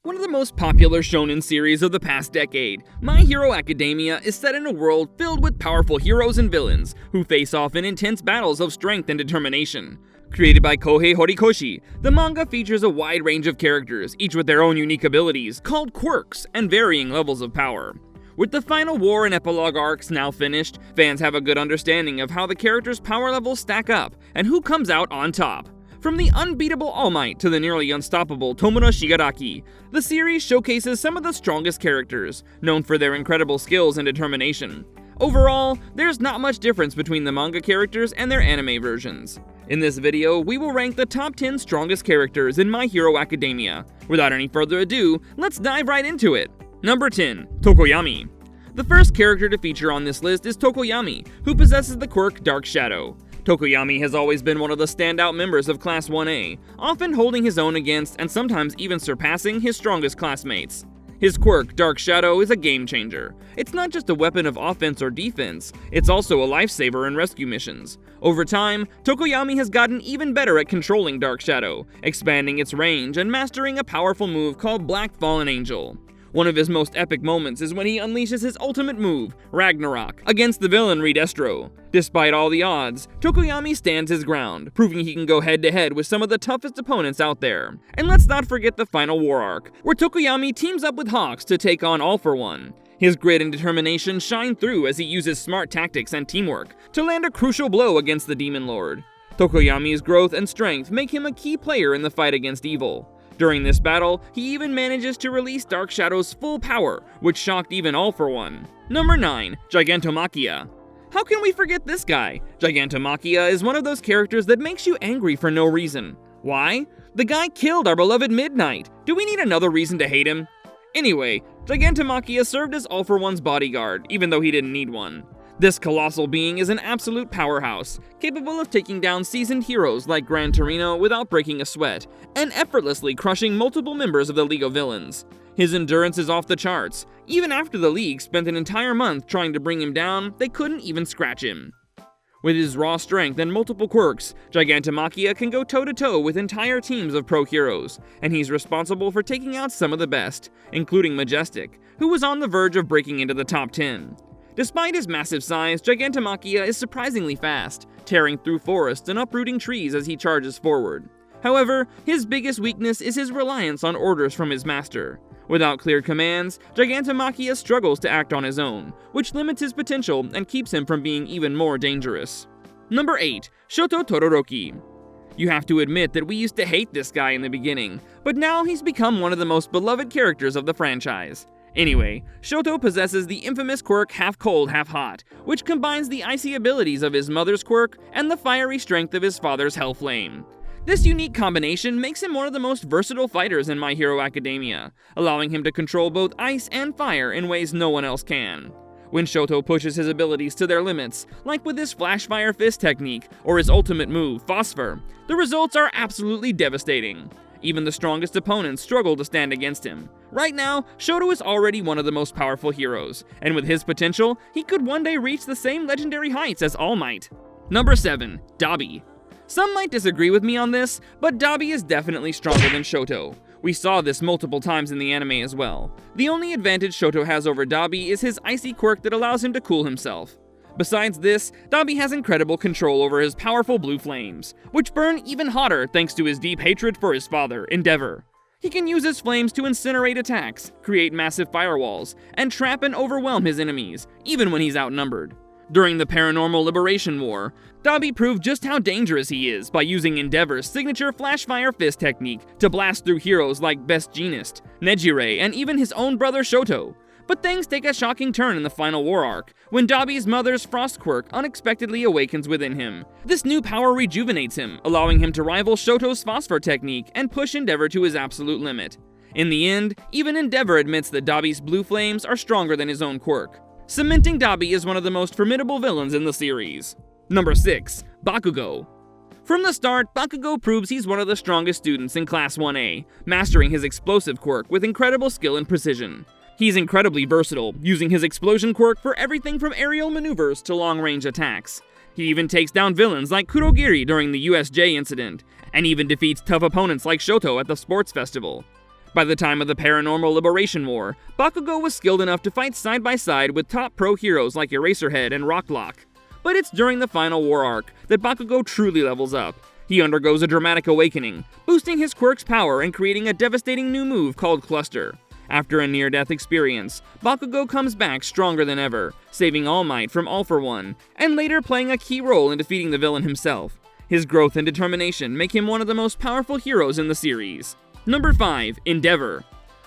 One of the most popular shonen series of the past decade, My Hero Academia is set in a world filled with powerful heroes and villains who face off in intense battles of strength and determination. Created by Kohei Horikoshi, the manga features a wide range of characters, each with their own unique abilities, called Quirks, and varying levels of power. With the final war and epilogue arcs now finished, fans have a good understanding of how the characters' power levels stack up, and who comes out on top. From the unbeatable All Might to the nearly unstoppable Tomura Shigaraki, the series showcases some of the strongest characters, known for their incredible skills and determination. Overall, there's not much difference between the manga characters and their anime versions. In this video, we will rank the top 10 strongest characters in My Hero Academia. Without any further ado, let's dive right into it. Number 10. Tokoyami. The first character to feature on this list is Tokoyami, who possesses the quirk Dark Shadow. Tokoyami has always been one of the standout members of Class 1A, often holding his own against and sometimes even surpassing his strongest classmates. His quirk, Dark Shadow, is a game changer. It's not just a weapon of offense or defense, it's also a lifesaver in rescue missions. Over time, Tokoyami has gotten even better at controlling Dark Shadow, expanding its range and mastering a powerful move called Black Fallen Angel. One of his most epic moments is when he unleashes his ultimate move, Ragnarok, against the villain Destro. Despite all the odds, Tokoyami stands his ground, proving he can go head-to-head with some of the toughest opponents out there. And let's not forget the final war arc, where Tokoyami teams up with Hawks to take on All for One. His grit and determination shine through as he uses smart tactics and teamwork to land a crucial blow against the Demon Lord. Tokoyami's growth and strength make him a key player in the fight against evil. During this battle, he even manages to release Dark Shadow's full power, which shocked even All for One. Number 9. Gigantomachia. How can we forget this guy? Gigantomachia is one of those characters that makes you angry for no reason. Why? The guy killed our beloved Midnight. Do we need another reason to hate him? Anyway, Gigantomachia served as All for One's bodyguard, even though he didn't need one. This colossal being is an absolute powerhouse, capable of taking down seasoned heroes like Gran Torino without breaking a sweat, and effortlessly crushing multiple members of the League of Villains. His endurance is off the charts. Even after the League spent an entire month trying to bring him down, they couldn't even scratch him. With his raw strength and multiple quirks, Gigantomachia can go toe-to-toe with entire teams of pro heroes, and he's responsible for taking out some of the best, including Majestic, who was on the verge of breaking into the top 10. Despite his massive size, Gigantomachia is surprisingly fast, tearing through forests and uprooting trees as he charges forward. However, his biggest weakness is his reliance on orders from his master. Without clear commands, Gigantomachia struggles to act on his own, which limits his potential and keeps him from being even more dangerous. Number 8. Shoto Todoroki. You have to admit that we used to hate this guy in the beginning, but now he's become one of the most beloved characters of the franchise. Anyway, Shoto possesses the infamous quirk Half Cold, Half Hot, which combines the icy abilities of his mother's quirk and the fiery strength of his father's Hell Flame. This unique combination makes him one of the most versatile fighters in My Hero Academia, allowing him to control both ice and fire in ways no one else can. When Shoto pushes his abilities to their limits, like with his Flash Fire Fist technique or his ultimate move, Phosphor, the results are absolutely devastating. Even the strongest opponents struggle to stand against him. Right now, Shoto is already one of the most powerful heroes, and with his potential, he could one day reach the same legendary heights as All Might. Number 7. Dabi. Some might disagree with me on this, but Dabi is definitely stronger than Shoto. We saw this multiple times in the anime as well. The only advantage Shoto has over Dabi is his icy quirk that allows him to cool himself. Besides this, Dabi has incredible control over his powerful blue flames, which burn even hotter thanks to his deep hatred for his father, Endeavor. He can use his flames to incinerate attacks, create massive firewalls, and trap and overwhelm his enemies, even when he's outnumbered. During the Paranormal Liberation War, Dabi proved just how dangerous he is by using Endeavor's signature Flash Fire Fist technique to blast through heroes like Best Jeanist, Nejire, and even his own brother Shoto. But things take a shocking turn in the final war arc, when Dabi's mother's Frost quirk unexpectedly awakens within him. This new power rejuvenates him, allowing him to rival Shoto's Phosphor technique and push Endeavor to his absolute limit. In the end, even Endeavor admits that Dabi's blue flames are stronger than his own quirk, cementing Dabi as one of the most formidable villains in the series. Number 6. Bakugo. From the start, Bakugo proves he's one of the strongest students in Class 1A, mastering his explosive quirk with incredible skill and precision. He's incredibly versatile, using his explosion quirk for everything from aerial maneuvers to long-range attacks. He even takes down villains like Kurogiri during the USJ incident, and even defeats tough opponents like Shoto at the sports festival. By the time of the Paranormal Liberation War, Bakugo was skilled enough to fight side by side with top pro heroes like Eraserhead and Rocklock. But it's during the final war arc that Bakugo truly levels up. He undergoes a dramatic awakening, boosting his quirk's power and creating a devastating new move called Cluster. After a near-death experience, Bakugo comes back stronger than ever, saving All Might from All For One, and later playing a key role in defeating the villain himself. His growth and determination make him one of the most powerful heroes in the series. Number 5. Endeavor.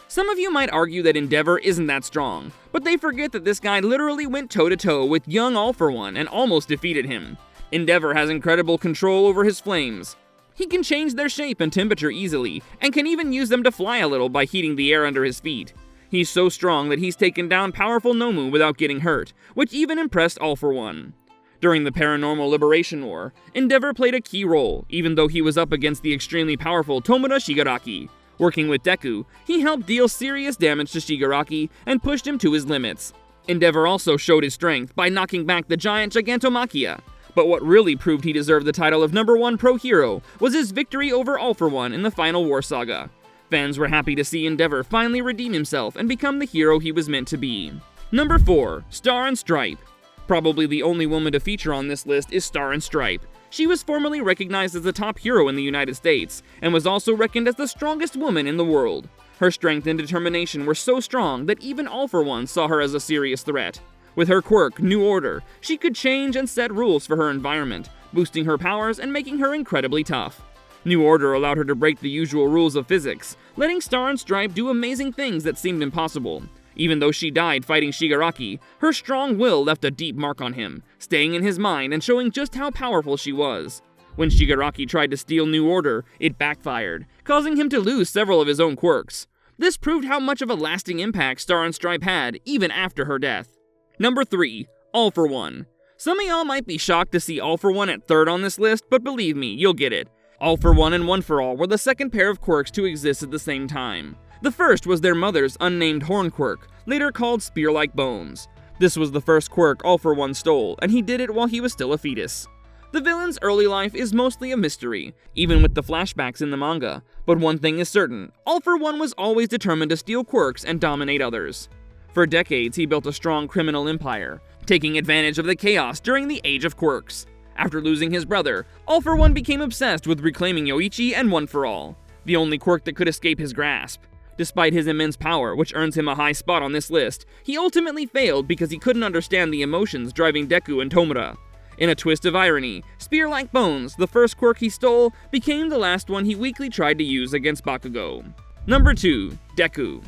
Some of you might argue that Endeavor isn't that strong, but they forget that this guy literally went toe-to-toe with young All For One and almost defeated him. Endeavor has incredible control over his flames. He can change their shape and temperature easily, and can even use them to fly a little by heating the air under his feet. He's so strong that he's taken down powerful Nomu without getting hurt, which even impressed All For One. During the Paranormal Liberation War, Endeavor played a key role, even though he was up against the extremely powerful Tomura Shigaraki. Working with Deku, he helped deal serious damage to Shigaraki and pushed him to his limits. Endeavor also showed his strength by knocking back the giant Gigantomachia. But what really proved he deserved the title of #1 pro hero was his victory over All For One in the final war saga. Fans were happy to see Endeavor finally redeem himself and become the hero he was meant to be. Number 4. Star and Stripe. Probably the only woman to feature on this list is Star and Stripe. She was formerly recognized as the top hero in the United States, and was also reckoned as the strongest woman in the world. Her strength and determination were so strong that even All For One saw her as a serious threat. With her quirk, New Order, she could change and set rules for her environment, boosting her powers and making her incredibly tough. New Order allowed her to break the usual rules of physics, letting Star and Stripe do amazing things that seemed impossible. Even though she died fighting Shigaraki, her strong will left a deep mark on him, staying in his mind and showing just how powerful she was. When Shigaraki tried to steal New Order, it backfired, causing him to lose several of his own quirks. This proved how much of a lasting impact Star and Stripe had, even after her death. Number 3. All For One. Some of y'all might be shocked to see All For One at 3rd on this list, but believe me, you'll get it. All For One and One For All were the second pair of quirks to exist at the same time. The first was their mother's unnamed horn quirk, later called Spear-like Bones. This was the first quirk All For One stole, and he did it while he was still a fetus. The villain's early life is mostly a mystery, even with the flashbacks in the manga, but one thing is certain, All For One was always determined to steal quirks and dominate others. For decades, he built a strong criminal empire, taking advantage of the chaos during the Age of Quirks. After losing his brother, All For One became obsessed with reclaiming Yoichi and One For All, the only quirk that could escape his grasp. Despite his immense power, which earns him a high spot on this list, he ultimately failed because he couldn't understand the emotions driving Deku and Tomura. In a twist of irony, Spear-like Bones, the first quirk he stole, became the last one he weakly tried to use against Bakugo. Number 2. Deku.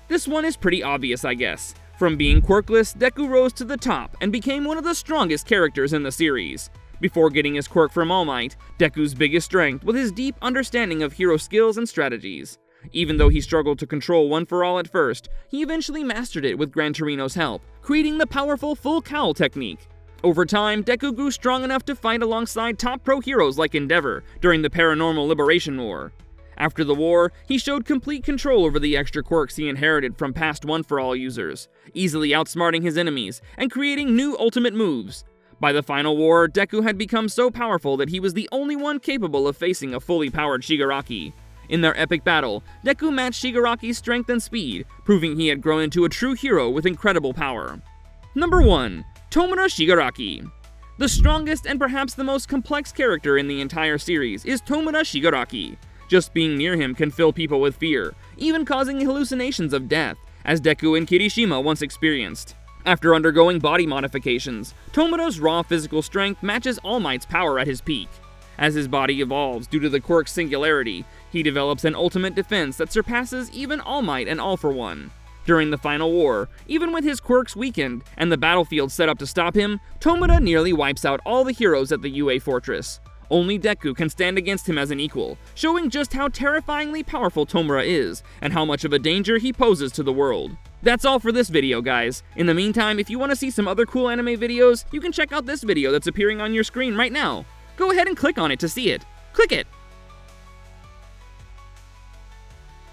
This one is pretty obvious, I guess. From being quirkless, Deku rose to the top and became one of the strongest characters in the series. Before getting his quirk from All Might, Deku's biggest strength was his deep understanding of hero skills and strategies. Even though he struggled to control One For All at first, he eventually mastered it with Gran Torino's help, creating the powerful full cowl technique. Over time, Deku grew strong enough to fight alongside top pro heroes like Endeavor during the Paranormal Liberation War. After the war, he showed complete control over the extra quirks he inherited from past One For All users, easily outsmarting his enemies and creating new ultimate moves. By the final war, Deku had become so powerful that he was the only one capable of facing a fully powered Shigaraki. In their epic battle, Deku matched Shigaraki's strength and speed, proving he had grown into a true hero with incredible power. Number 1. Tomura Shigaraki. The strongest and perhaps the most complex character in the entire series is Tomura Shigaraki. Just being near him can fill people with fear, even causing hallucinations of death, as Deku and Kirishima once experienced. After undergoing body modifications, Tomura's raw physical strength matches All Might's power at his peak. As his body evolves due to the quirk's singularity, he develops an ultimate defense that surpasses even All Might and All For One. During the final war, even with his quirks weakened and the battlefield set up to stop him, Tomura nearly wipes out all the heroes at the UA Fortress. Only Deku can stand against him as an equal, showing just how terrifyingly powerful Tomura is, and how much of a danger he poses to the world. That's all for this video, guys. In the meantime, if you want to see some other cool anime videos, you can check out this video that's appearing on your screen right now. Go ahead and click on it to see it. Click it!